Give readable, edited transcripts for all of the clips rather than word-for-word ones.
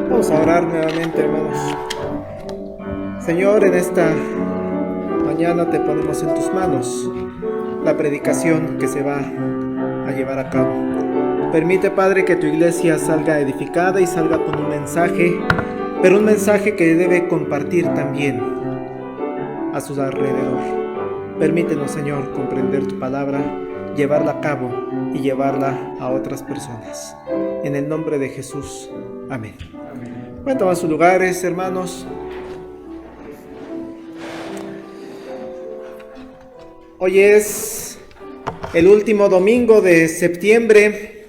Vamos a orar nuevamente, hermanos. Señor, en esta mañana te ponemos en tus manos la predicación que se va a llevar a cabo. Permite, Padre, que tu iglesia salga edificada y salga con un mensaje, pero un mensaje que debe compartir también a su alrededor. Permítenos, Señor, comprender tu palabra, llevarla a cabo y llevarla a otras personas. En el nombre de Jesús. Amén. Pueden tomar sus lugares, hermanos. Hoy es el último domingo de septiembre.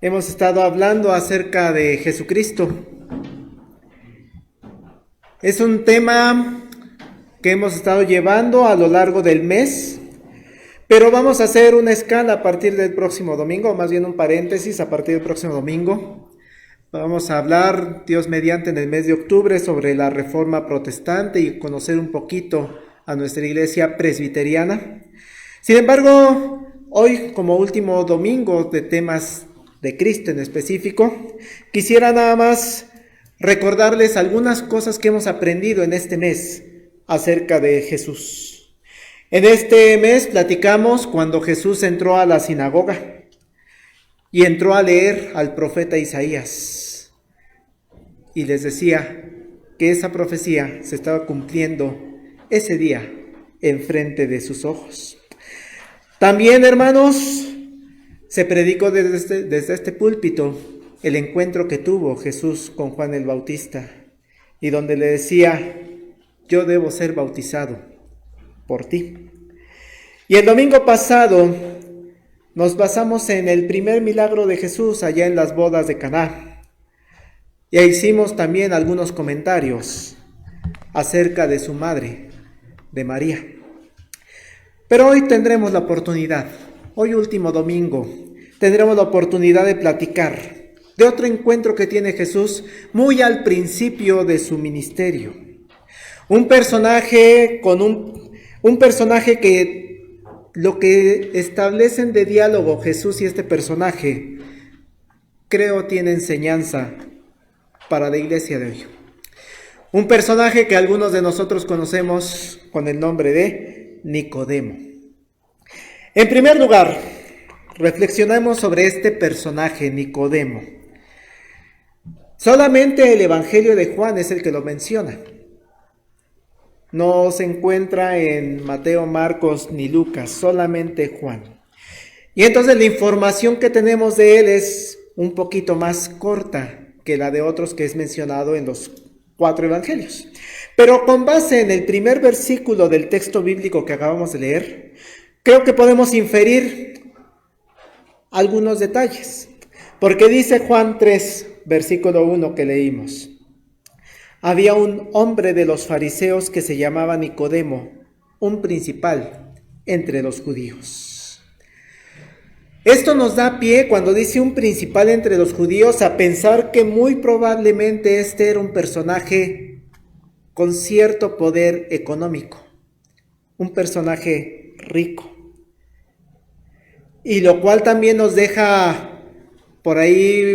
Hemos estado hablando acerca de Jesucristo. Es un tema que hemos estado llevando a lo largo del mes, pero vamos a hacer una escala a partir del próximo domingo, o más bien un paréntesis a partir del próximo domingo. Vamos a hablar, Dios mediante, en el mes de octubre sobre la Reforma Protestante y conocer un poquito a nuestra iglesia presbiteriana. Sin embargo, hoy, como último domingo de temas de Cristo en específico, quisiera nada más recordarles algunas cosas que hemos aprendido en este mes acerca de Jesús. En este mes platicamos cuando Jesús entró a la sinagoga y entró a leer al profeta Isaías. Y les decía que esa profecía se estaba cumpliendo ese día enfrente de sus ojos. También, hermanos, se predicó desde este púlpito el encuentro que tuvo Jesús con Juan el Bautista, y donde le decía: yo debo ser bautizado por ti. Y el domingo pasado nos basamos en el primer milagro de Jesús allá en las bodas de Caná. Y hicimos también algunos comentarios acerca de su madre, de María. Pero hoy tendremos la oportunidad, hoy último domingo, tendremos la oportunidad de platicar de otro encuentro que tiene Jesús muy al principio de su ministerio. Un personaje que lo que establecen de diálogo Jesús y este personaje, creo tiene enseñanza para la iglesia de hoy. Un personaje que algunos de nosotros conocemos con el nombre de Nicodemo. En primer lugar, reflexionemos sobre este personaje, Nicodemo. Solamente el Evangelio de Juan es el que lo menciona. No se encuentra en Mateo, Marcos ni Lucas, solamente Juan. Y entonces la información que tenemos de él es un poquito más corta que la de otros que es mencionado en los 4 evangelios. Pero con base en el primer versículo del texto bíblico que acabamos de leer, creo que podemos inferir algunos detalles. Porque dice Juan 3, versículo 1 que leímos: había un hombre de los fariseos que se llamaba Nicodemo, un principal entre los judíos. Esto nos da pie, cuando dice un principal entre los judíos, a pensar que muy probablemente este era un personaje con cierto poder económico, un personaje rico. Y lo cual también nos deja por ahí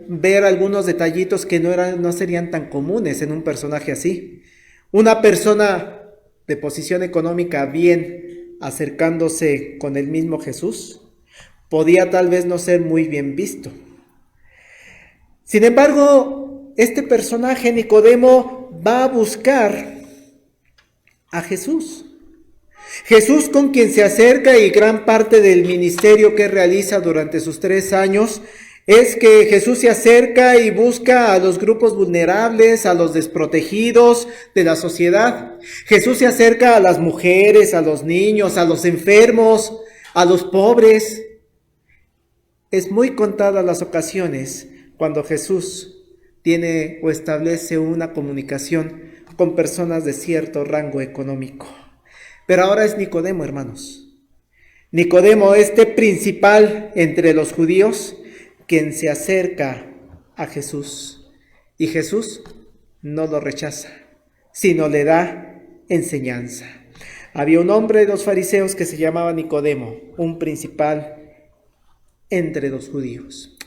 ver algunos detallitos que no serían tan comunes en un personaje así. Una persona de posición económica bien acercándose con el mismo Jesús podía tal vez no ser muy bien visto. Sin embargo, este personaje, Nicodemo, va a buscar a Jesús. Jesús, con quien se acerca, y gran parte del ministerio que realiza durante sus 3 años es que Jesús se acerca y busca a los grupos vulnerables, a los desprotegidos de la sociedad. Jesús se acerca a las mujeres, a los niños, a los enfermos, a los pobres. Es muy contadas las ocasiones cuando Jesús tiene o establece una comunicación con personas de cierto rango económico. Pero ahora es Nicodemo, hermanos. Nicodemo, este principal entre los judíos, quien se acerca a Jesús. Y Jesús no lo rechaza, sino le da enseñanza. Había un hombre de los fariseos que se llamaba Nicodemo, un principal entre los judíos.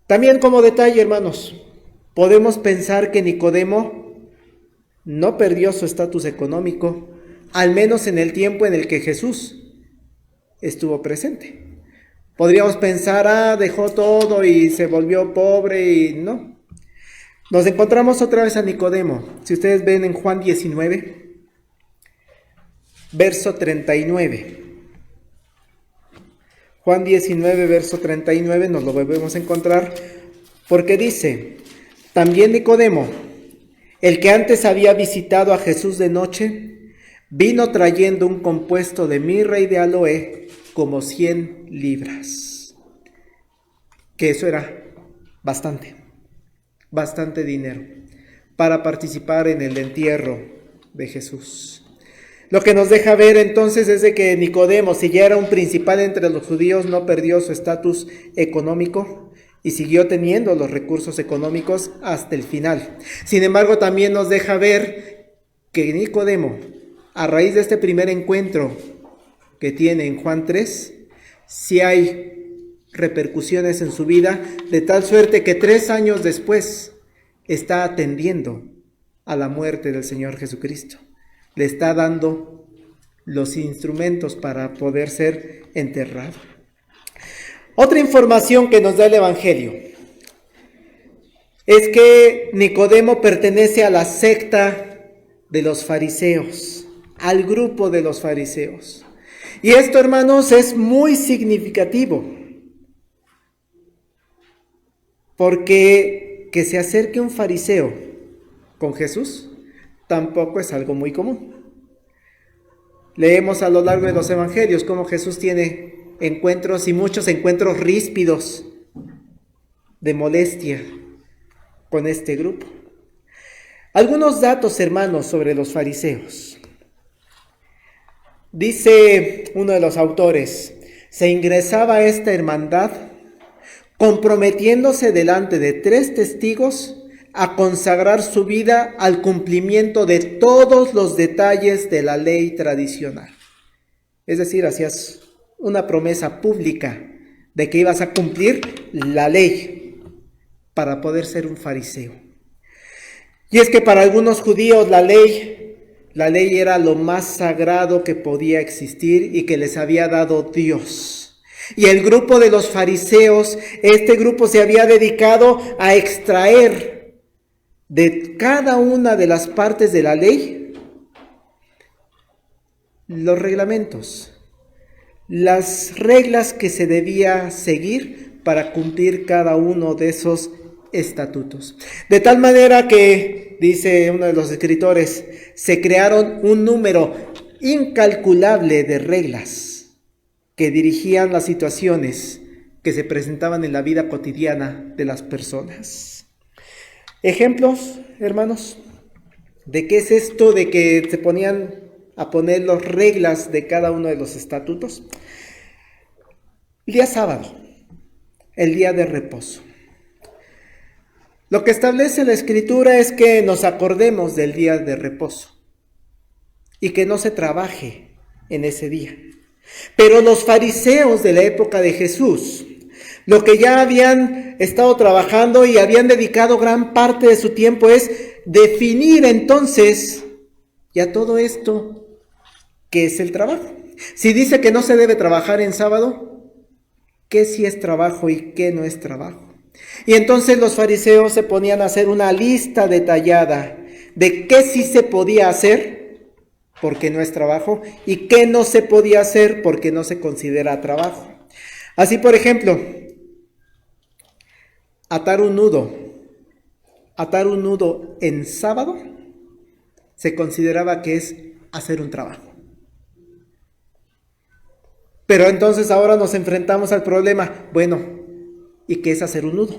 También como detalle, hermanos, podemos pensar que Nicodemo no perdió su estatus económico, al menos en el tiempo en el que Jesús estuvo presente. Podríamos pensar, dejó todo y se volvió pobre, y no. Nos encontramos otra vez a Nicodemo. Si ustedes ven en Juan 19, verso 39. Juan 19, verso 39, nos lo volvemos a encontrar, porque dice: también Nicodemo, el que antes había visitado a Jesús de noche, vino trayendo un compuesto de mirra y de aloe, como 100 libras. Que eso era bastante dinero para participar en el entierro de Jesús. Lo que nos deja ver entonces es de que Nicodemo, si ya era un principal entre los judíos, no perdió su estatus económico y siguió teniendo los recursos económicos hasta el final. Sin embargo, también nos deja ver que Nicodemo, a raíz de este primer encuentro que tiene en Juan 3, sí hay repercusiones en su vida, de tal suerte que 3 años después está atendiendo a la muerte del Señor Jesucristo. Le está dando los instrumentos para poder ser enterrado. Otra información que nos da el Evangelio es que Nicodemo pertenece a la secta de los fariseos, al grupo de los fariseos. Y esto, hermanos, es muy significativo, porque que se acerque un fariseo con Jesús tampoco es algo muy común. Leemos a lo largo de los evangelios cómo Jesús tiene encuentros, y muchos encuentros ríspidos, de molestia con este grupo. Algunos datos, hermanos, sobre los fariseos. Dice uno de los autores: se ingresaba a esta hermandad comprometiéndose delante de 3 testigos a consagrar su vida al cumplimiento de todos los detalles de la ley tradicional. Es decir, hacías una promesa pública de que ibas a cumplir la ley para poder ser un fariseo. Y es que para algunos judíos la ley era lo más sagrado que podía existir y que les había dado Dios. Y el grupo de los fariseos, este grupo se había dedicado a extraer de cada una de las partes de la ley los reglamentos, las reglas que se debía seguir para cumplir cada uno de esos estatutos. De tal manera que, dice uno de los escritores, se crearon un número incalculable de reglas que dirigían las situaciones que se presentaban en la vida cotidiana de las personas. Ejemplos, hermanos, de qué es esto de que se ponían a poner las reglas de cada uno de los estatutos. El día sábado, el día de reposo. Lo que establece la Escritura es que nos acordemos del día de reposo y que no se trabaje en ese día. Pero los fariseos de la época de Jesús, lo que ya habían estado trabajando y habían dedicado gran parte de su tiempo es definir entonces ya todo esto, ¿qué es el trabajo? Si dice que no se debe trabajar en sábado, ¿qué sí es trabajo y qué no es trabajo? Y entonces los fariseos se ponían a hacer una lista detallada de qué sí se podía hacer porque no es trabajo y qué no se podía hacer porque no se considera trabajo. Así, por ejemplo, atar un nudo en sábado se consideraba que es hacer un trabajo. Pero entonces ahora nos enfrentamos al problema, bueno, ¿y qué es hacer un nudo?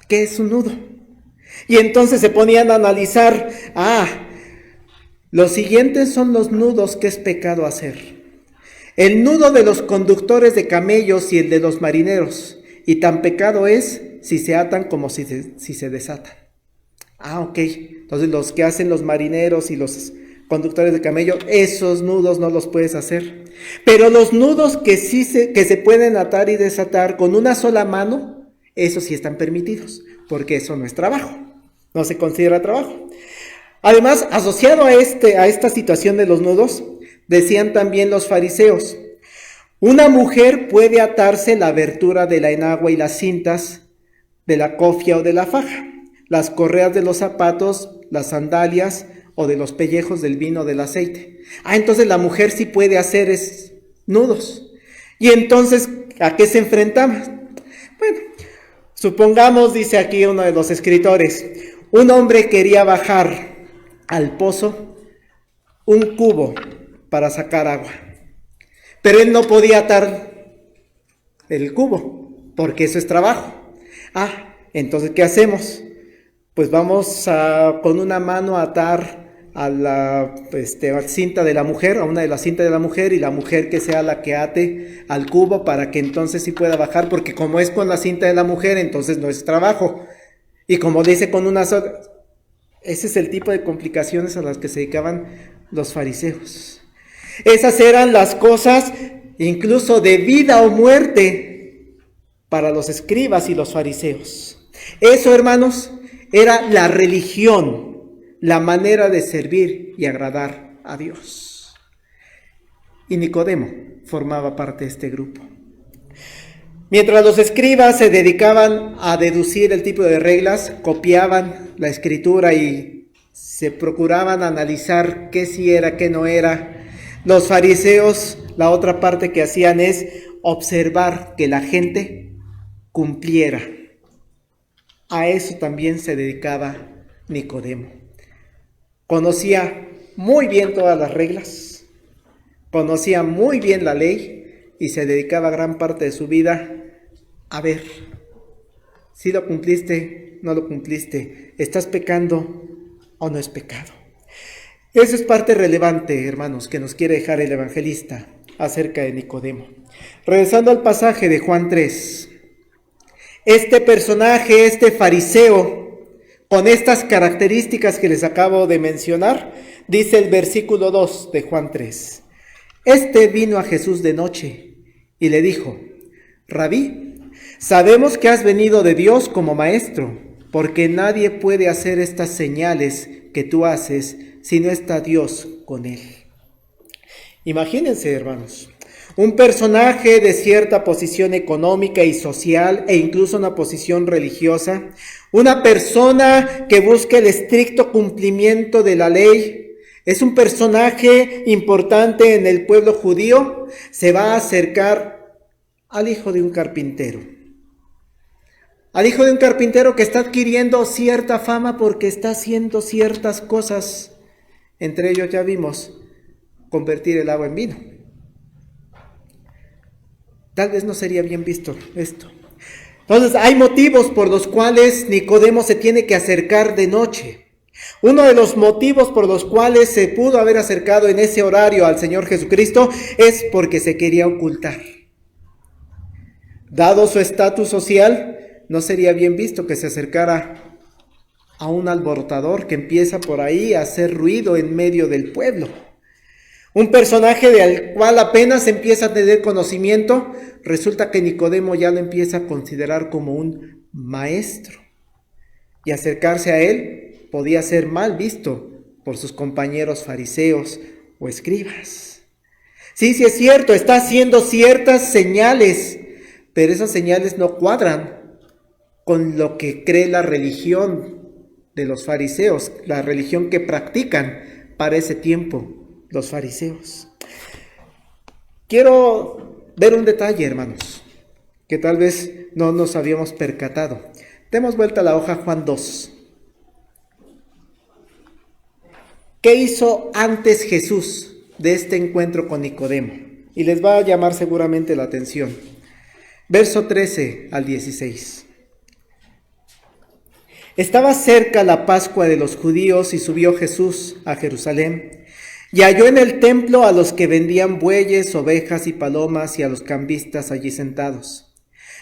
¿Qué es un nudo? Y entonces se ponían a analizar, los siguientes son los nudos que es pecado hacer. El nudo de los conductores de camellos y el de los marineros, y tan pecado es si se atan como si se desatan. Ok, entonces los que hacen los marineros y los conductores de camello, esos nudos no los puedes hacer. Pero los nudos que se pueden atar y desatar con una sola mano, esos sí están permitidos, porque eso no es trabajo, no se considera trabajo. Además, asociado a esta situación de los nudos, decían también los fariseos, una mujer puede atarse la abertura de la enagua y las cintas de la cofia o de la faja, las correas de los zapatos, las sandalias o de los pellejos del vino o del aceite. Entonces la mujer sí puede hacer nudos. Y entonces, ¿a qué se enfrentaba? Bueno, supongamos, dice aquí uno de los escritores, un hombre quería bajar al pozo un cubo para sacar agua, pero él no podía atar el cubo, porque eso es trabajo. Entonces, ¿qué hacemos? Pues vamos con una mano a atar a la cinta de la mujer, a una de las cintas de la mujer, y la mujer que sea la que ate al cubo para que entonces sí pueda bajar, porque como es con la cinta de la mujer, entonces no es trabajo. Y como dice con una sola, ese es el tipo de complicaciones a las que se dedicaban los fariseos. Esas eran las cosas incluso de vida o muerte para los escribas y los fariseos. Eso, hermanos, era la religión, la manera de servir y agradar a Dios. Y Nicodemo formaba parte de este grupo. Mientras los escribas se dedicaban a deducir el tipo de reglas, copiaban la escritura y se procuraban analizar qué sí era, qué no era, los fariseos, la otra parte que hacían es observar que la gente cumpliera. A eso también se dedicaba Nicodemo. Conocía muy bien todas las reglas, conocía muy bien la ley y se dedicaba gran parte de su vida a ver si lo cumpliste, no lo cumpliste, estás pecando o no es pecado. Eso es parte relevante, hermanos, que nos quiere dejar el evangelista acerca de Nicodemo. Regresando al pasaje de Juan 3, este personaje, este fariseo, con estas características que les acabo de mencionar, dice el versículo 2 de Juan 3. Este vino a Jesús de noche y le dijo, Rabí, sabemos que has venido de Dios como maestro, porque nadie puede hacer estas señales que tú haces si no está Dios con él. Imagínense, hermanos, un personaje de cierta posición económica y social e incluso una posición religiosa, una persona que busca el estricto cumplimiento de la ley, es un personaje importante en el pueblo judío, se va a acercar al hijo de un carpintero. Al hijo de un carpintero que está adquiriendo cierta fama porque está haciendo ciertas cosas. Entre ellos ya vimos convertir el agua en vino. Tal vez no sería bien visto esto. Entonces hay motivos por los cuales Nicodemo se tiene que acercar de noche. Uno de los motivos por los cuales se pudo haber acercado en ese horario al Señor Jesucristo es porque se quería ocultar. Dado su estatus social, no sería bien visto que se acercara a un alborotador que empieza por ahí a hacer ruido en medio del pueblo. Un personaje del cual apenas empieza a tener conocimiento, resulta que Nicodemo ya lo empieza a considerar como un maestro. Y acercarse a él podía ser mal visto por sus compañeros fariseos o escribas. Sí, es cierto, está haciendo ciertas señales, pero esas señales no cuadran con lo que cree la religión de los fariseos, la religión que practican para ese tiempo los fariseos. Quiero ver un detalle, hermanos, que tal vez no nos habíamos percatado. Demos vuelta a la hoja Juan 2. ¿Qué hizo antes Jesús de este encuentro con Nicodemo? Y les va a llamar seguramente la atención. Verso 13 al 16. Estaba cerca la Pascua de los judíos y subió Jesús a Jerusalén y halló en el templo a los que vendían bueyes, ovejas y palomas y a los cambistas allí sentados.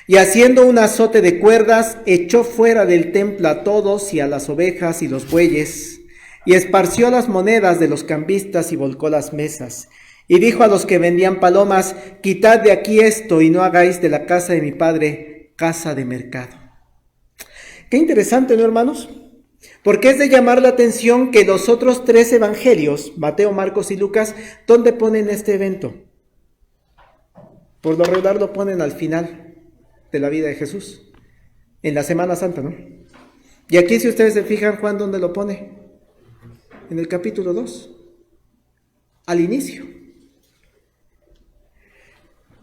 Y haciendo un azote de cuerdas, echó fuera del templo a todos y a las ovejas y los bueyes, y esparció las monedas de los cambistas y volcó las mesas. Y dijo a los que vendían palomas: quitad de aquí esto y no hagáis de la casa de mi padre casa de mercado. Qué interesante, ¿no, hermanos? Porque es de llamar la atención que los otros 3 evangelios, Mateo, Marcos y Lucas, ¿dónde ponen este evento? Por lo regular lo ponen al final de la vida de Jesús, en la Semana Santa, ¿no? Y aquí, si ustedes se fijan, Juan, ¿dónde lo pone? En el capítulo 2, al inicio.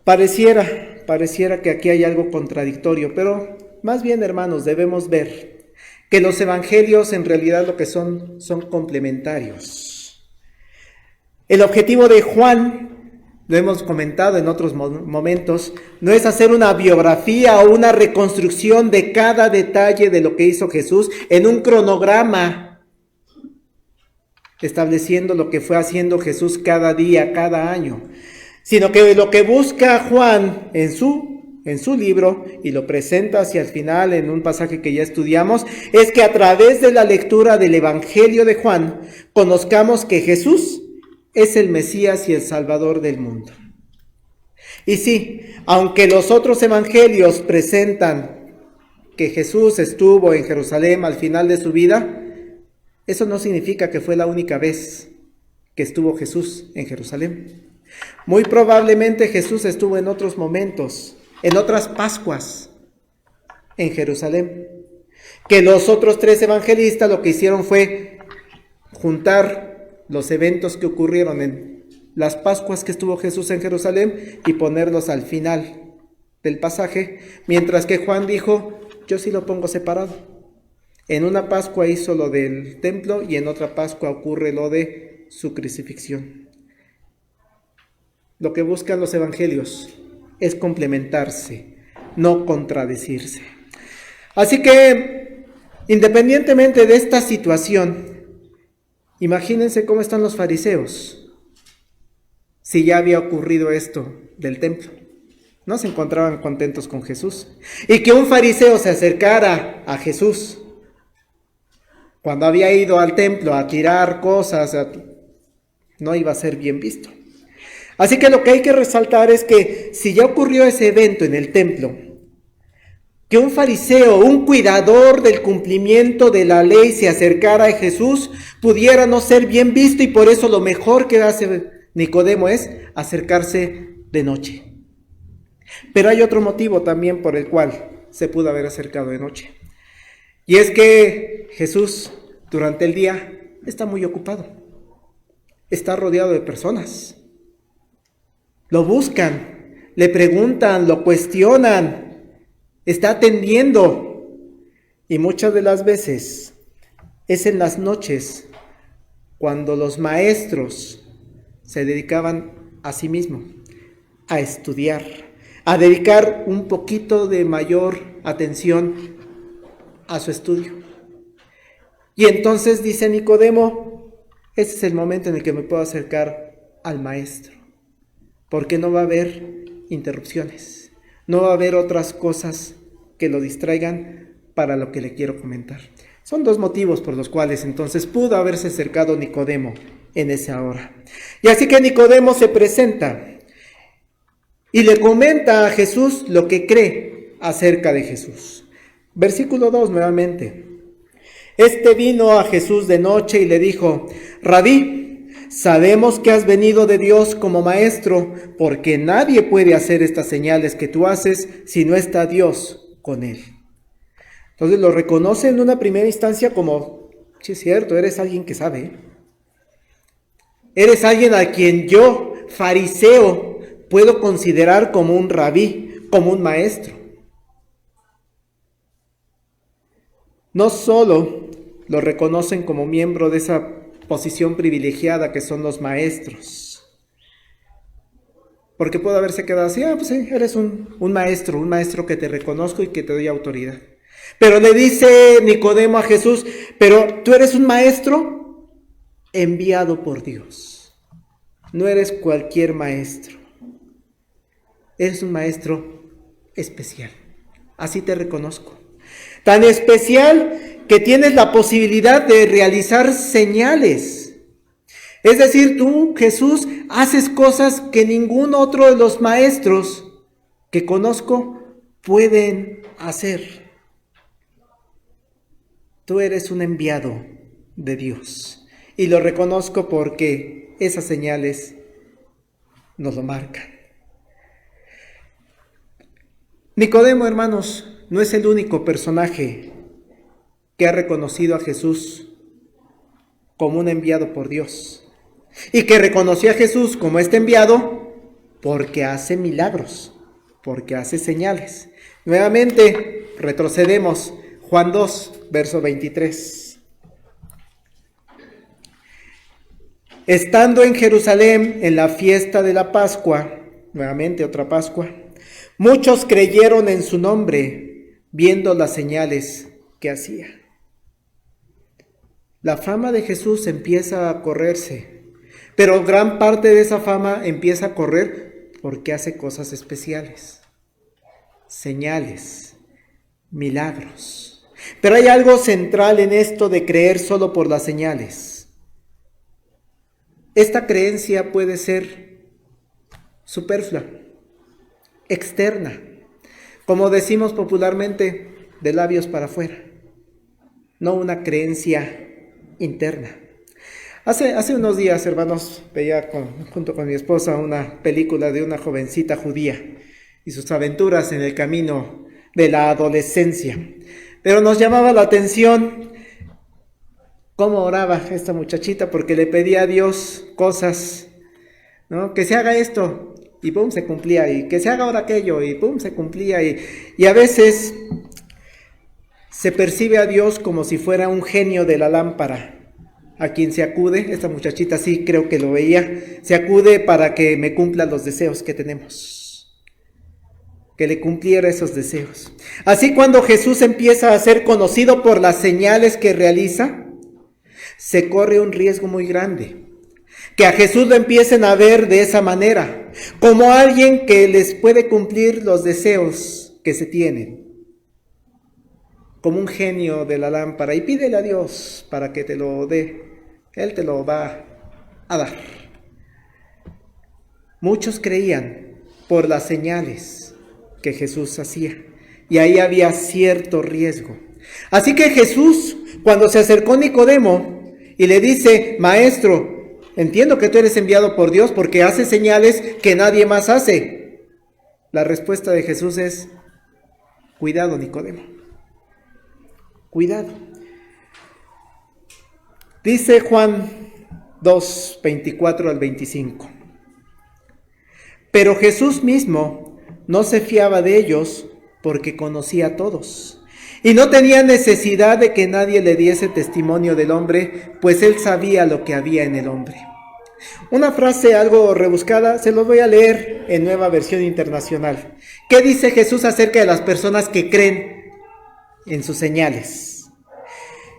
Pareciera que aquí hay algo contradictorio, pero más bien, hermanos, debemos ver que los evangelios en realidad lo que son complementarios. El objetivo de Juan, lo hemos comentado en otros momentos, no es hacer una biografía o una reconstrucción de cada detalle de lo que hizo Jesús en un cronograma, estableciendo lo que fue haciendo Jesús cada día, cada año, sino que lo que busca Juan en su libro, y lo presenta hacia el final en un pasaje que ya estudiamos, es que a través de la lectura del Evangelio de Juan, conozcamos que Jesús es el Mesías y el Salvador del mundo. Y sí, aunque los otros evangelios presentan que Jesús estuvo en Jerusalén al final de su vida, eso no significa que fue la única vez que estuvo Jesús en Jerusalén. Muy probablemente Jesús estuvo en otros momentos, en otras Pascuas, en Jerusalén. Que los otros 3 evangelistas lo que hicieron fue juntar los eventos que ocurrieron en las Pascuas que estuvo Jesús en Jerusalén y ponerlos al final del pasaje, mientras que Juan dijo: yo sí lo pongo separado. En una Pascua hizo lo del templo y en otra Pascua ocurre lo de su crucifixión. Lo que buscan los evangelios es complementarse, no contradecirse. Así que, independientemente de esta situación, imagínense cómo están los fariseos si ya había ocurrido esto del templo. No se encontraban contentos con Jesús. Y que un fariseo se acercara a Jesús cuando había ido al templo a tirar cosas, no iba a ser bien visto. Así que lo que hay que resaltar es que si ya ocurrió ese evento en el templo, que un fariseo, un cuidador del cumplimiento de la ley se acercara a Jesús, pudiera no ser bien visto, y por eso lo mejor que hace Nicodemo es acercarse de noche. Pero hay otro motivo también por el cual se pudo haber acercado de noche. Y es que Jesús durante el día está muy ocupado. Está rodeado de personas. Lo buscan, le preguntan, lo cuestionan, está atendiendo. Y muchas de las veces es en las noches cuando los maestros se dedicaban a sí mismos, a estudiar, a dedicar un poquito de mayor atención a su estudio. Y entonces dice Nicodemo: ese es el momento en el que me puedo acercar al maestro, porque no va a haber interrupciones, no va a haber otras cosas que lo distraigan para lo que le quiero comentar. Son 2 motivos por los cuales entonces pudo haberse acercado Nicodemo en esa hora. Y así que Nicodemo se presenta y le comenta a Jesús lo que cree acerca de Jesús. Versículo 2 nuevamente. Este vino a Jesús de noche y le dijo: Rabí, sabemos que has venido de Dios como maestro, porque nadie puede hacer estas señales que tú haces si no está Dios con él. Entonces lo reconoce en una primera instancia como, sí es cierto, eres alguien que sabe. Eres alguien a quien yo, fariseo, puedo considerar como un rabí, como un maestro. No solo lo reconocen como miembro de esa posición privilegiada que son los maestros, porque puede haberse quedado así, pues sí, eres un maestro que te reconozco y que te doy autoridad. Pero le dice Nicodemo a Jesús, pero tú eres un maestro enviado por Dios. No eres cualquier maestro. Eres un maestro especial. Así te reconozco. Tan especial que tienes la posibilidad de realizar señales. Es decir, tú, Jesús, haces cosas que ningún otro de los maestros que conozco pueden hacer. Tú eres un enviado de Dios y lo reconozco porque esas señales nos lo marcan. Nicodemo, hermanos, no es el único personaje que ha reconocido a Jesús como un enviado por Dios y que reconoció a Jesús como este enviado porque hace milagros, porque hace señales. Nuevamente retrocedemos. Juan 2, verso 23. Estando en Jerusalén en la fiesta de la Pascua, nuevamente otra Pascua, muchos creyeron en su nombre, viendo las señales que hacía. La fama de Jesús empieza a correrse, pero gran parte de esa fama empieza a correr porque hace cosas especiales, señales, milagros. Pero hay algo central en esto de creer solo por las señales. Esta creencia puede ser superflua, externa, como decimos popularmente, de labios para afuera, no una creencia interna. Hace unos días, hermanos, veía junto con mi esposa una película de una jovencita judía y sus aventuras en el camino de la adolescencia. Pero nos llamaba la atención cómo oraba esta muchachita porque le pedía a Dios cosas, ¿no? Que se haga esto y pum, se cumplía, y que se haga ahora aquello y pum, se cumplía, y a veces se percibe a Dios como si fuera un genio de la lámpara a quien se acude. Esta muchachita sí creo que lo veía, se acude para que me cumpla los deseos que tenemos, que le cumpliera esos deseos. Así, cuando Jesús empieza a ser conocido por las señales que realiza, se corre un riesgo muy grande, que a Jesús lo empiecen a ver de esa manera, como alguien que les puede cumplir los deseos que se tienen, como un genio de la lámpara, y pídele a Dios para que te lo dé, Él te lo va a dar. Muchos creían por las señales que Jesús hacía, y ahí había cierto riesgo. Así que Jesús, cuando se acercó a Nicodemo y le dice: maestro, entiendo que tú eres enviado por Dios porque haces señales que nadie más hace. La respuesta de Jesús es: cuidado, Nicodemo, cuidado. Dice Juan 2, 24 al 25. Pero Jesús mismo no se fiaba de ellos porque conocía a todos y no tenía necesidad de que nadie le diese testimonio del hombre, pues él sabía lo que había en el hombre. Una frase algo rebuscada, se los voy a leer en Nueva Versión Internacional. ¿Qué dice Jesús acerca de las personas que creen en sus señales?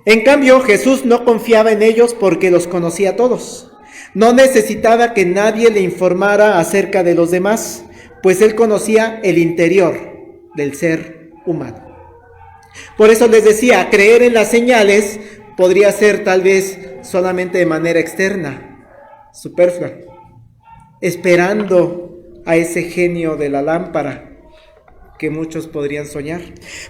En cambio, Jesús no confiaba en ellos porque los conocía a todos. No necesitaba que nadie le informara acerca de los demás, pues él conocía el interior del ser humano. Por eso les decía, creer en las señales podría ser tal vez solamente de manera externa, superflua, esperando a ese genio de la lámpara que muchos podrían soñar.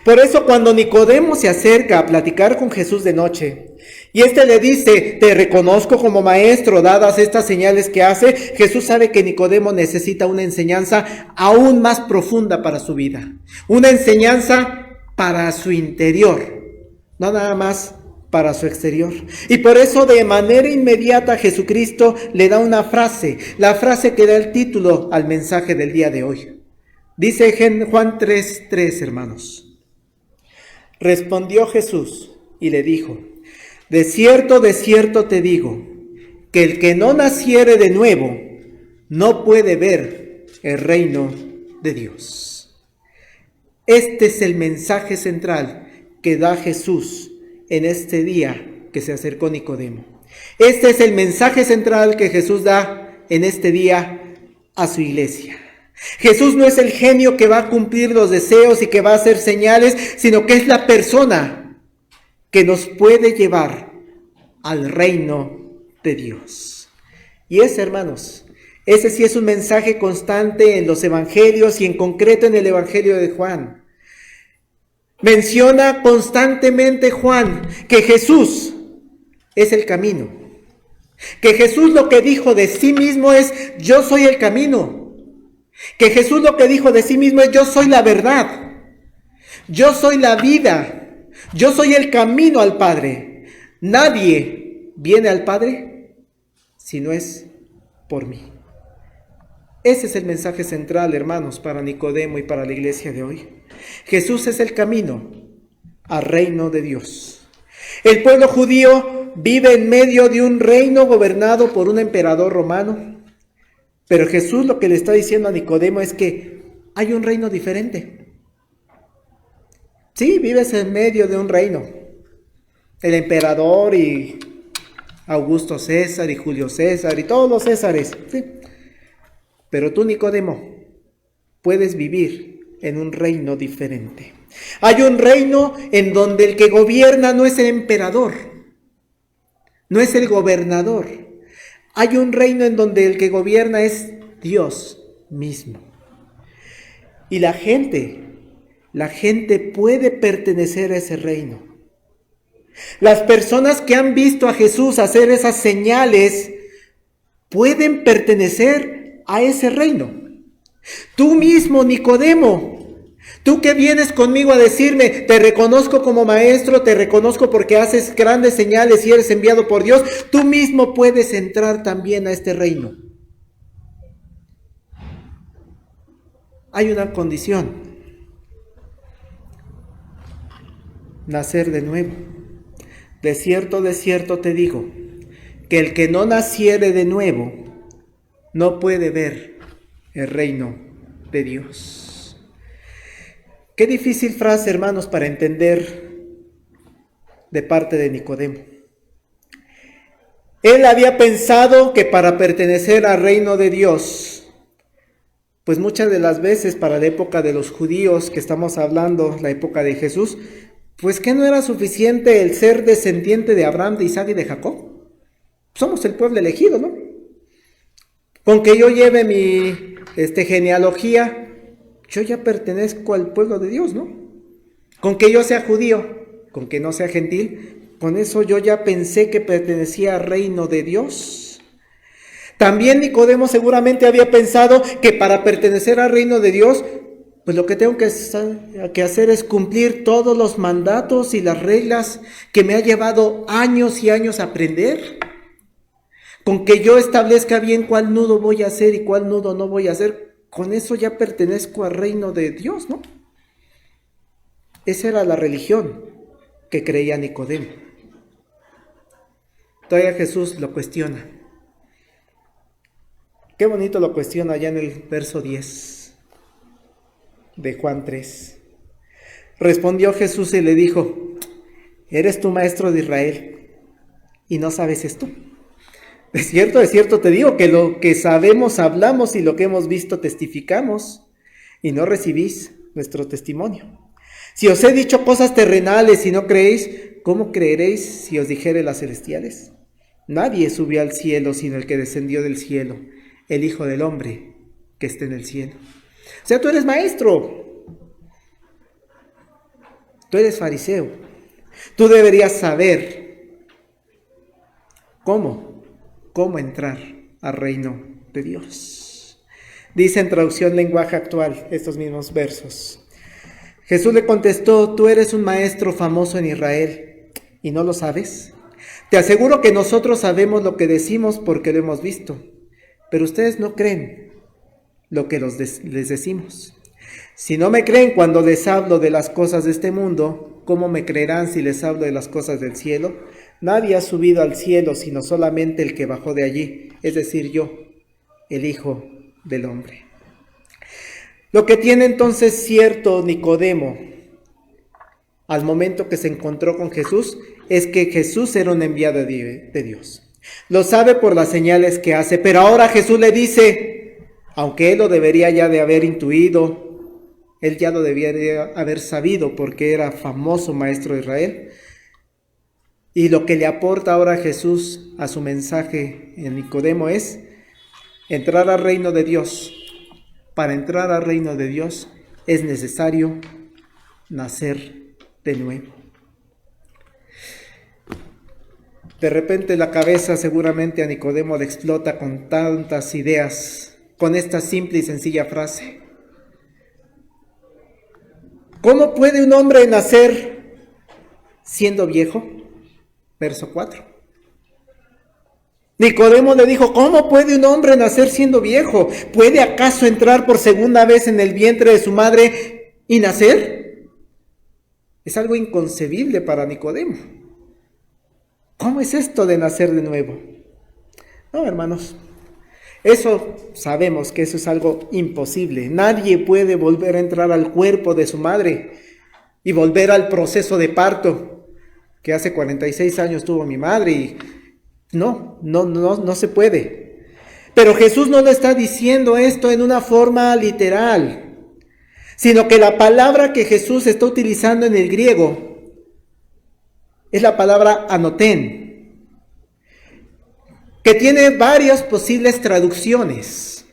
Por eso, cuando Nicodemo se acerca a platicar con Jesús de noche, y éste le dice: te reconozco como maestro, dadas estas señales que hace, Jesús sabe que Nicodemo necesita una enseñanza aún más profunda para su vida. Una enseñanza para su interior, no nada más para su exterior. Y por eso de manera inmediata Jesucristo le da una frase, la frase que da el título al mensaje del día de hoy. Dice Juan 3:3, hermanos. Respondió Jesús y le dijo: de cierto te digo, que el que no naciere de nuevo no puede ver el reino de Dios. Este es el mensaje central que da Jesús en este día que se acercó Nicodemo. Este es el mensaje central que Jesús da en este día a su iglesia. Jesús no es el genio que va a cumplir los deseos y que va a hacer señales, sino que es la persona que nos puede llevar al reino de Dios. Y ese, hermanos, ese sí es un mensaje constante en los evangelios y en concreto en el evangelio de Juan. Menciona constantemente Juan que Jesús es el camino. Que Jesús lo que dijo de sí mismo es: yo soy el camino. Que Jesús lo que dijo de sí mismo es: yo soy la verdad. Yo soy la vida. Yo soy el camino al Padre. Nadie viene al Padre si no es por mí. Ese es el mensaje central, hermanos, para Nicodemo y para la iglesia de hoy. Jesús es el camino al reino de Dios. El pueblo judío vive en medio de un reino gobernado por un emperador romano. Pero Jesús lo que le está diciendo a Nicodemo es que hay un reino diferente. Sí, vives en medio de un reino. El emperador y Augusto César y Julio César y todos los Césares, sí. Pero tú, Nicodemo, puedes vivir en un reino diferente. Hay un reino en donde el que gobierna no es el emperador, no es el gobernador. Hay un reino en donde el que gobierna es Dios mismo. Y la gente puede pertenecer a ese reino. Las personas que han visto a Jesús hacer esas señales pueden pertenecer a ese reino. Tú mismo, Nicodemo, tú que vienes conmigo a decirme: te reconozco como maestro, te reconozco porque haces grandes señales y eres enviado por Dios, tú mismo puedes entrar también a este reino. Hay una condición: nacer de nuevo. De cierto te digo, que el que no naciere de nuevo no puede ver el reino de Dios. Qué difícil frase, hermanos, para entender de parte de Nicodemo. Él había pensado que para pertenecer al reino de Dios, pues muchas de las veces para la época de los judíos que estamos hablando, la época de Jesús, pues que no era suficiente el ser descendiente de Abraham, de Isaac y de Jacob. Somos el pueblo elegido, ¿no? Con que yo lleve mi genealogía, yo ya pertenezco al pueblo de Dios, ¿no? Con que yo sea judío, con que no sea gentil, con eso yo ya pensé que pertenecía al reino de Dios. También Nicodemo seguramente había pensado que para pertenecer al reino de Dios, pues lo que tengo que hacer es cumplir todos los mandatos y las reglas que me ha llevado años y años a aprender. Con que yo establezca bien cuál nudo voy a hacer y cuál nudo no voy a hacer, con eso ya pertenezco al reino de Dios, ¿no? Esa era la religión que creía Nicodemo. Todavía Jesús lo cuestiona. Qué bonito lo cuestiona allá en el verso 10 de Juan 3. Respondió Jesús y le dijo: ¿eres tú maestro de Israel y no sabes esto? De cierto te digo que lo que sabemos hablamos y lo que hemos visto testificamos, y no recibís nuestro testimonio. Si os he dicho cosas terrenales y no creéis, ¿cómo creeréis si os dijere las celestiales? Nadie subió al cielo sino el que descendió del cielo, el Hijo del Hombre que está en el cielo. O sea, tú eres maestro, tú eres fariseo, tú deberías saber cómo entrar al reino de Dios. Dice en traducción lenguaje actual estos mismos versos: Jesús le contestó: tú eres un maestro famoso en Israel, ¿y no lo sabes? Te aseguro que nosotros sabemos lo que decimos porque lo hemos visto, pero ustedes no creen lo que les decimos. Si no me creen cuando les hablo de las cosas de este mundo, ¿cómo me creerán si les hablo de las cosas del cielo? Nadie ha subido al cielo sino solamente el que bajó de allí, es decir, yo, el Hijo del Hombre. Lo que tiene entonces cierto Nicodemo al momento que se encontró con Jesús es que Jesús era un enviado de Dios. Lo sabe por las señales que hace, pero ahora Jesús le dice, aunque él lo debería ya de haber intuido, él ya lo debería haber sabido porque era famoso maestro de Israel. Y lo que le aporta ahora Jesús a su mensaje en Nicodemo es entrar al reino de Dios. Para entrar al reino de Dios es necesario nacer de nuevo. De repente la cabeza seguramente a Nicodemo le explota con tantas ideas, con esta simple y sencilla frase. ¿Cómo puede un hombre nacer siendo viejo? Verso 4. Nicodemo le dijo, ¿cómo puede un hombre nacer siendo viejo? ¿Puede acaso entrar por segunda vez en el vientre de su madre y nacer? Es algo inconcebible para Nicodemo. ¿Cómo es esto de nacer de nuevo? No, hermanos, eso sabemos que eso es algo imposible. Nadie puede volver a entrar al cuerpo de su madre y volver al proceso de parto que hace 46 años tuvo mi madre y no se puede. Pero Jesús no le está diciendo esto en una forma literal, sino que la palabra que Jesús está utilizando en el griego es la palabra anotén, que tiene varias posibles traducciones.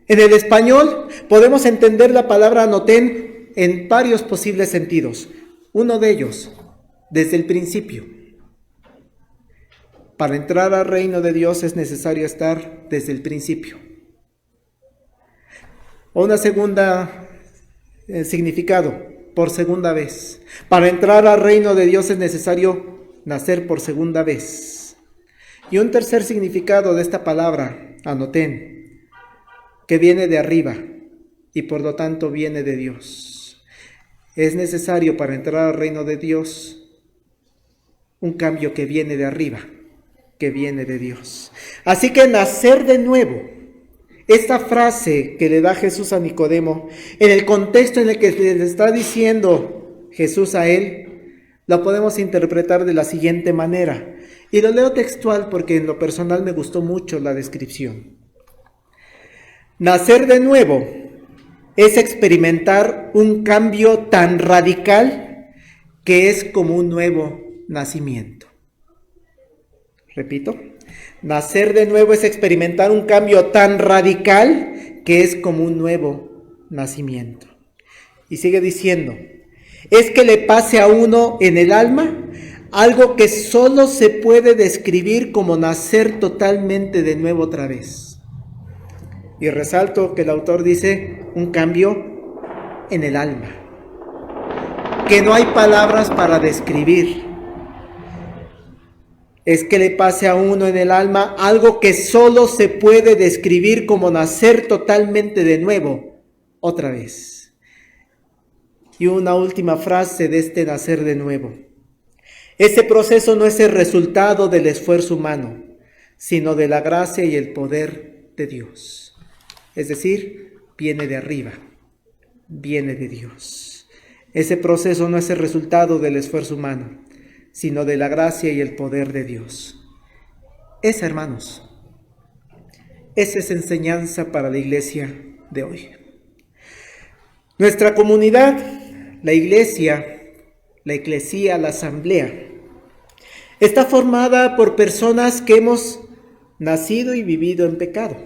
En el español podemos entender la palabra anotén en varios posibles sentidos. Uno de ellos, desde el principio. Para entrar al reino de Dios es necesario estar desde el principio. O una segunda significado, por segunda vez. Para entrar al reino de Dios es necesario nacer por segunda vez. Y un tercer significado de esta palabra, anotén, que viene de arriba y por lo tanto viene de Dios. Es necesario para entrar al reino de Dios un cambio que viene de arriba, que viene de Dios. Así que nacer de nuevo, esta frase que le da Jesús a Nicodemo, en el contexto en el que le está diciendo Jesús a él, la podemos interpretar de la siguiente manera. Y lo leo textual porque en lo personal me gustó mucho la descripción. Nacer de nuevo es experimentar un cambio tan radical que es como un nuevo nacimiento. Repito, nacer de nuevo es experimentar un cambio tan radical que es como un nuevo nacimiento. Y sigue diciendo, es que le pase a uno en el alma algo que solo se puede describir como nacer totalmente de nuevo otra vez. Y resalto que el autor dice un cambio en el alma, que no hay palabras para describir. Es que le pase a uno en el alma algo que solo se puede describir como nacer totalmente de nuevo otra vez. Y una última frase de este nacer de nuevo. Ese proceso no es el resultado del esfuerzo humano, sino de la gracia y el poder de Dios. Es decir, viene de arriba, viene de Dios. Ese proceso no es el resultado del esfuerzo humano, sino de la gracia y el poder de Dios. Esa, hermanos, esa es enseñanza para la iglesia de hoy. Nuestra comunidad, la iglesia, la eclesía, la asamblea, está formada por personas que hemos nacido y vivido en pecado.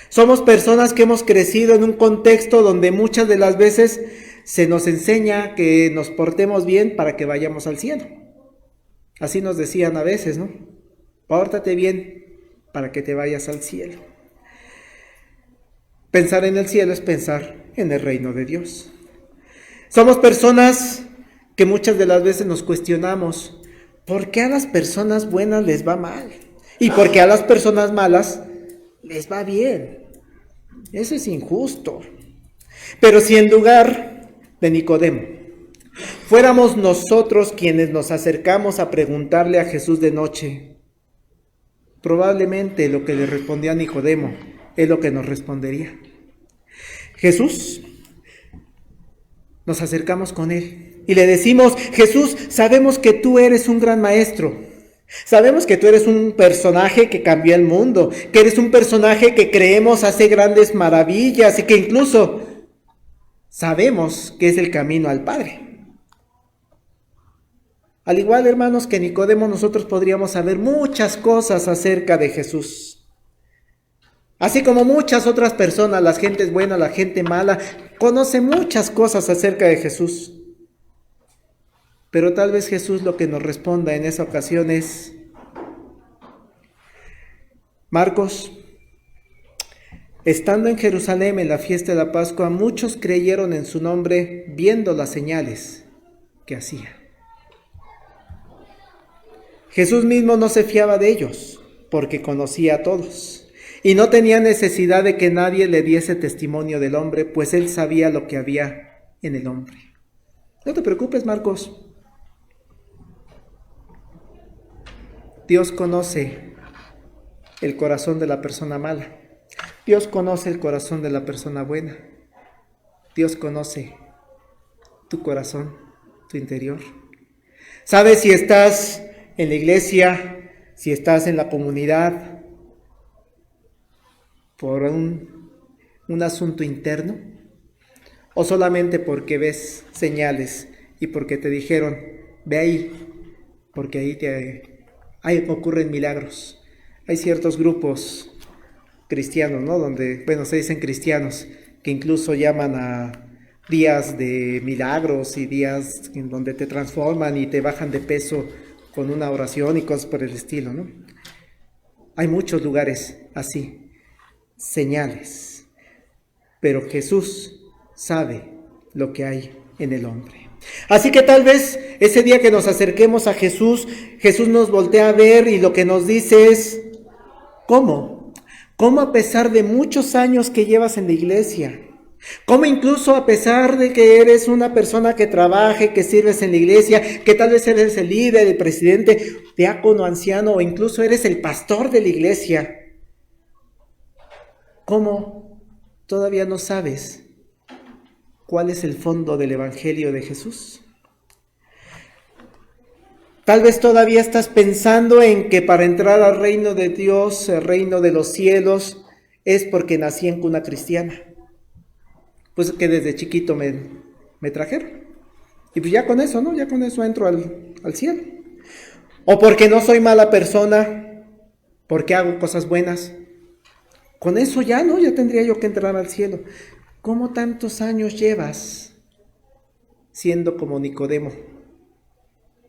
Somos personas que hemos crecido en un contexto donde muchas de las veces se nos enseña que nos portemos bien para que vayamos al cielo. Así nos decían a veces, ¿no? Pórtate bien para que te vayas al cielo. Pensar en el cielo es pensar en el reino de Dios. Somos personas que muchas de las veces nos cuestionamos, ¿por qué a las personas buenas les va mal? ¿Y por qué a las personas malas les va bien? Eso es injusto. Pero si en lugar de Nicodemo fuéramos nosotros quienes nos acercamos a preguntarle a Jesús de noche, probablemente lo que le respondía a Nicodemo es lo que nos respondería. Jesús, nos acercamos con él y le decimos, Jesús, sabemos que tú eres un gran maestro. Sabemos que tú eres un personaje que cambió el mundo, que eres un personaje que creemos hace grandes maravillas y que incluso sabemos que es el camino al Padre. Al igual, hermanos, que Nicodemo, nosotros podríamos saber muchas cosas acerca de Jesús. Así como muchas otras personas, la gente buena, la gente mala, conoce muchas cosas acerca de Jesús. Pero tal vez Jesús lo que nos responda en esa ocasión es, Marcos, estando en Jerusalén en la fiesta de la Pascua, muchos creyeron en su nombre viendo las señales que hacía. Jesús mismo no se fiaba de ellos, porque conocía a todos, y no tenía necesidad de que nadie le diese testimonio del hombre, pues él sabía lo que había en el hombre. No te preocupes, Marcos. Dios conoce el corazón de la persona mala. Dios conoce el corazón de la persona buena. Dios conoce tu corazón, tu interior. Sabe si estás en la iglesia, si estás en la comunidad, por un asunto interno, o solamente porque ves señales y porque te dijeron, ve ahí, porque ahí ocurren milagros. Hay ciertos grupos cristianos, ¿no? Donde, se dicen cristianos, que incluso llaman a días de milagros y días en donde te transforman y te bajan de peso con una oración y cosas por el estilo, ¿no? Hay muchos lugares así, señales, pero Jesús sabe lo que hay en el hombre. Así que tal vez ese día que nos acerquemos a Jesús, Jesús nos voltea a ver y lo que nos dice es, ¿cómo? ¿Cómo a pesar de muchos años que llevas en la iglesia? ¿Cómo incluso a pesar de que eres una persona que trabaje, que sirves en la iglesia, que tal vez eres el líder, el presidente, diácono, anciano o incluso eres el pastor de la iglesia? ¿Cómo todavía no sabes cuál es el fondo del evangelio de Jesús? Tal vez todavía estás pensando en que para entrar al reino de Dios, el reino de los cielos, es porque nací en cuna cristiana. Pues que desde chiquito me trajeron. Y pues ya con eso, ¿no? Ya con eso entro al cielo. O porque no soy mala persona, porque hago cosas buenas. Con eso ya, ¿no? Ya tendría yo que entrar al cielo. ¿Cómo tantos años llevas siendo como Nicodemo?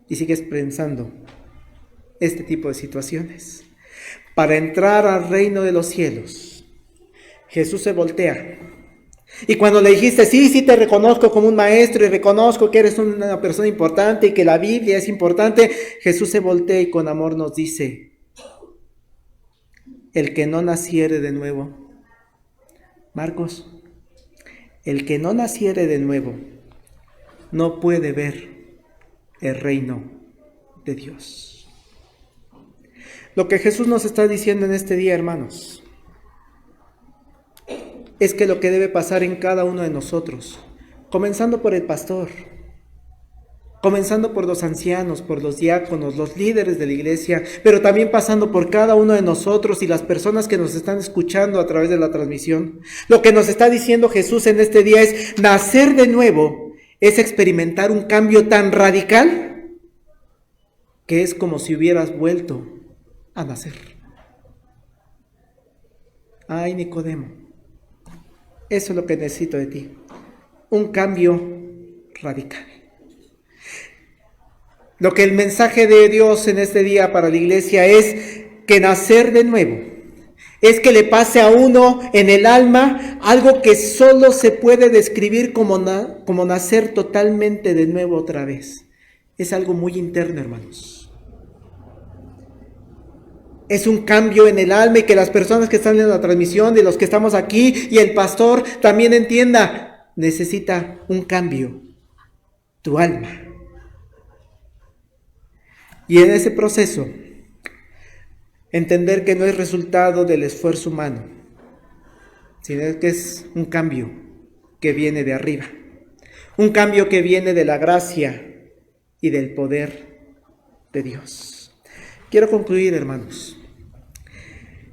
Y sigues pensando este tipo de situaciones. Para entrar al reino de los cielos, Jesús se voltea. Y cuando le dijiste, sí, te reconozco como un maestro y reconozco que eres una persona importante y que la Biblia es importante, Jesús se voltea y con amor nos dice, el que no naciere de nuevo, Marcos, el que no naciere de nuevo no puede ver el reino de Dios. Lo que Jesús nos está diciendo en este día, hermanos, es que lo que debe pasar en cada uno de nosotros, comenzando por el pastor, comenzando por los ancianos, por los diáconos, los líderes de la iglesia, pero también pasando por cada uno de nosotros y las personas que nos están escuchando a través de la transmisión. Lo que nos está diciendo Jesús en este día es nacer de nuevo, es experimentar un cambio tan radical que es como si hubieras vuelto a nacer. Ay, Nicodemo, eso es lo que necesito de ti, un cambio radical. Lo que el mensaje de Dios en este día para la iglesia es que nacer de nuevo es que le pase a uno en el alma algo que solo se puede describir como nacer totalmente de nuevo otra vez. Es algo muy interno, hermanos. Es un cambio en el alma, y que las personas que están en la transmisión, de los que estamos aquí, y el pastor también entienda, necesita un cambio, tu alma. Y en ese proceso, entender que no es resultado del esfuerzo humano, sino que es un cambio que viene de arriba, un cambio que viene de la gracia y del poder de Dios. Quiero concluir, hermanos.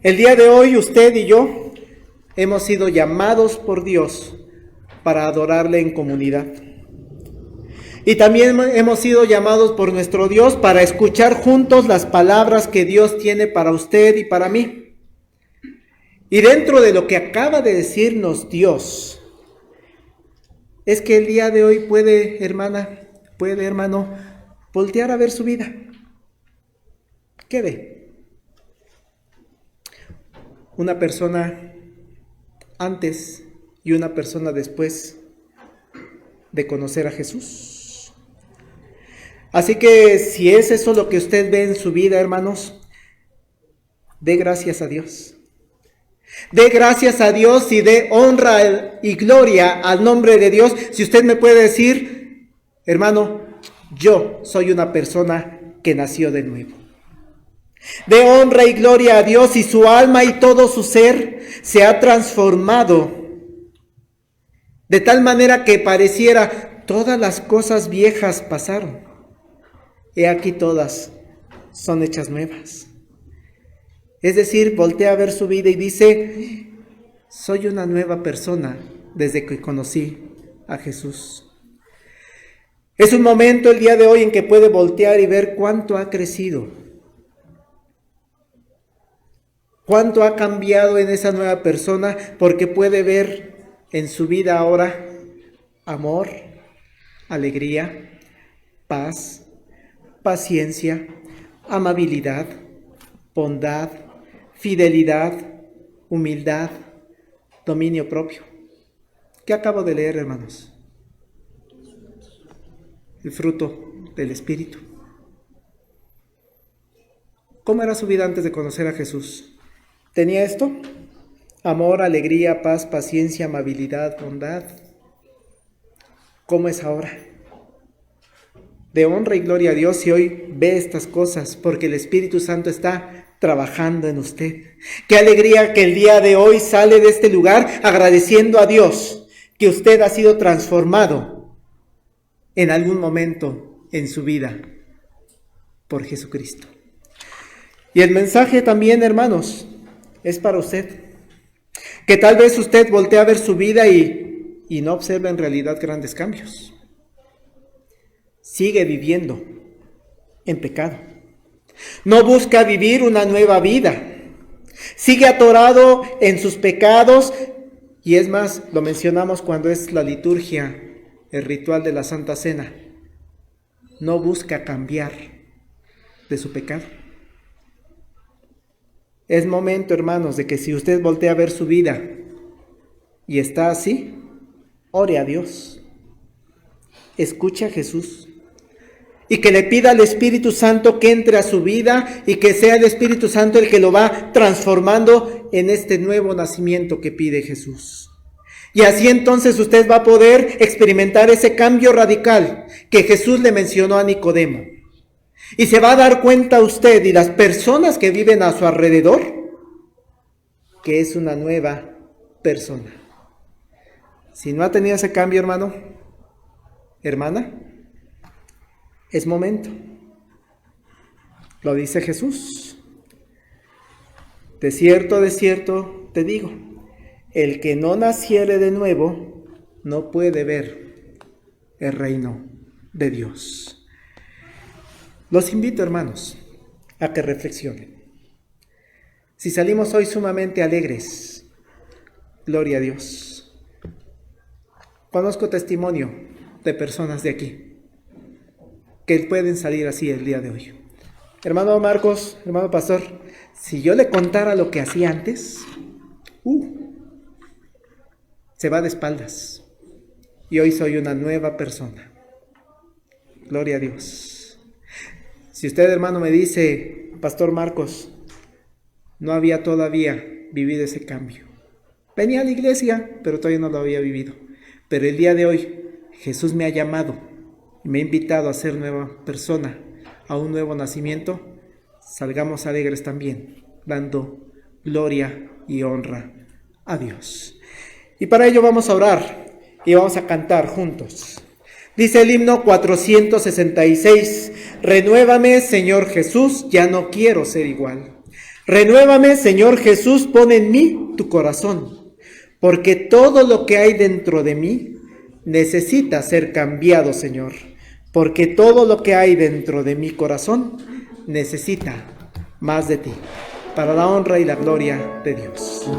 El día de hoy usted y yo hemos sido llamados por Dios para adorarle en comunidad. Y también hemos sido llamados por nuestro Dios para escuchar juntos las palabras que Dios tiene para usted y para mí. Y dentro de lo que acaba de decirnos Dios, es que el día de hoy puede, hermano, voltear a ver su vida. ¿Qué ve? Una persona antes y una persona después de conocer a Jesús. Así que si es eso lo que usted ve en su vida, hermanos, dé gracias a Dios. Dé gracias a Dios y dé honra y gloria al nombre de Dios. Si usted me puede decir, hermano, yo soy una persona que nació de nuevo. Dé honra y gloria a Dios, y su alma y todo su ser se ha transformado de tal manera que pareciera todas las cosas viejas pasaron. He aquí todas son hechas nuevas. Es decir, voltea a ver su vida y dice, soy una nueva persona desde que conocí a Jesús. Es un momento el día de hoy en que puede voltear y ver cuánto ha crecido, cuánto ha cambiado en esa nueva persona, porque puede ver en su vida ahora amor, alegría, paz, paciencia, amabilidad, bondad, fidelidad, humildad, dominio propio. ¿Qué acabo de leer, hermanos? El fruto del Espíritu. ¿Cómo era su vida antes de conocer a Jesús? ¿Tenía esto? Amor, alegría, paz, paciencia, amabilidad, bondad. ¿Cómo es ahora? De honra y gloria a Dios si hoy ve estas cosas, porque el Espíritu Santo está trabajando en usted. Qué alegría que el día de hoy sale de este lugar agradeciendo a Dios que usted ha sido transformado en algún momento en su vida por Jesucristo. Y el mensaje también, hermanos, es para usted. Que tal vez usted voltee a ver su vida y no observe en realidad grandes cambios. Sigue viviendo en pecado. No busca vivir una nueva vida. Sigue atorado en sus pecados. Y es más, lo mencionamos cuando es la liturgia, el ritual de la Santa Cena. No busca cambiar de su pecado. Es momento, hermanos, de que si usted voltea a ver su vida y está así, ore a Dios. Escuche a Jesús. Y que le pida al Espíritu Santo que entre a su vida y que sea el Espíritu Santo el que lo va transformando en este nuevo nacimiento que pide Jesús. Y así entonces usted va a poder experimentar ese cambio radical que Jesús le mencionó a Nicodemo. Y se va a dar cuenta usted y las personas que viven a su alrededor que es una nueva persona. Si no ha tenido ese cambio, hermano, hermana, es momento. Lo dice Jesús. De cierto te digo, el que no naciere de nuevo no puede ver el reino de Dios. Los invito, hermanos, a que reflexionen. Si salimos hoy sumamente alegres, gloria a Dios. Conozco testimonio de personas de aquí que pueden salir así el día de hoy. Hermano Marcos, hermano pastor, Si yo le contara lo que hacía antes, se va de espaldas. Y hoy soy una nueva persona. Gloria a Dios. Si usted, hermano, me dice, Pastor Marcos, no había todavía vivido ese cambio. Venía a la iglesia, pero todavía no lo había vivido. Pero el día de hoy, Jesús me ha llamado y me ha invitado a ser nueva persona, a un nuevo nacimiento. Salgamos alegres también, dando gloria y honra a Dios. Y para ello vamos a orar y vamos a cantar juntos. Dice el himno 466, renuévame, Señor Jesús, ya no quiero ser igual. Renuévame, Señor Jesús, pon en mí tu corazón, porque todo lo que hay dentro de mí necesita ser cambiado, Señor, porque todo lo que hay dentro de mi corazón necesita más de ti, para la honra y la gloria de Dios.